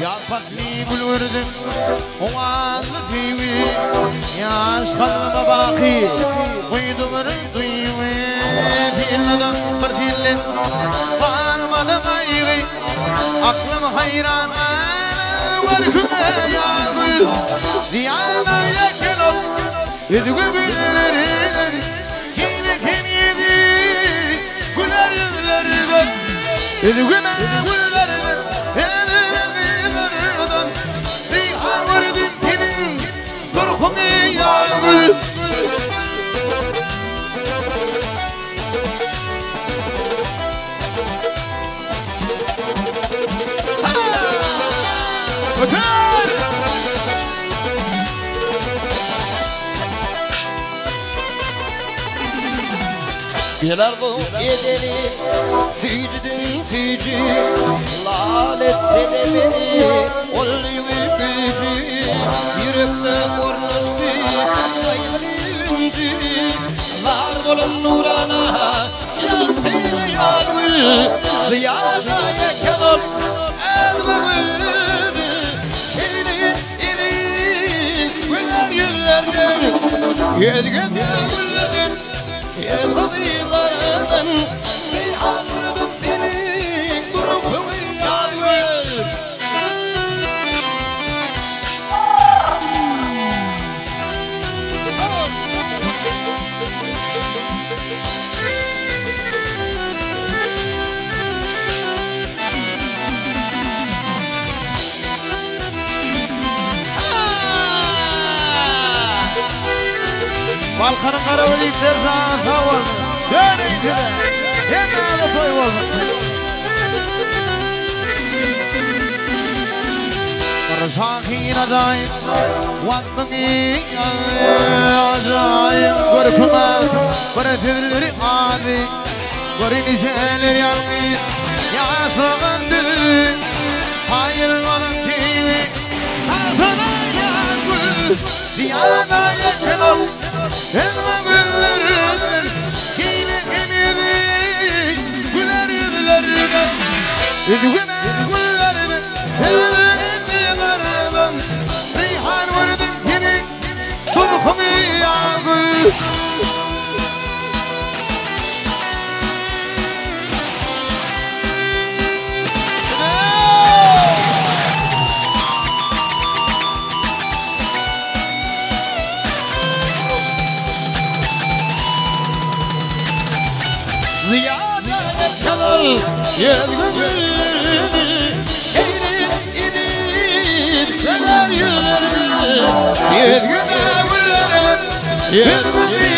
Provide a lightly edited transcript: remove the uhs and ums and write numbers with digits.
Yapakli bulurdum o ağzı divi yaşlarıma baki uydumları duyumu dilledim bir dille varmadı gayrı aklım hayran var güne yargı ziyana yakın ol yedüğü günleri yine kim yedi güler yüzlerden yedüğü günleri Bilardo edeli Sicdin sici Lalette de beni Olli ve gücü Yürekte kornuştu Sayılınca Var dolun nurana Yaltıyla yağmur Ziyada yakalım Elbamı Seni iri Güler yüzlerden Yedgen yağmurlardan Yıllardan bir anladım seni Grubumu yağmur Balkanın karavanı sersan sağ ol. Dönün de. Hemen de toy olsun. Karşakin acayip. Vaktini acayip. Korkmaz. Bırakırları adi. Görün şeyler yanmayın. Yaşlıgan dün. Hayırlanın gibi. Altına yağmur. Diyana yakın ol. Elma güllerden yine emirik güler yüzlerden Üzgüme güllerden ellerden Reyhan vurdum yine turkumu yağgül Ziyada yakalım Yedgünü Eğri idir Güler yüzlerden Yedgüne güllerden Yedgünü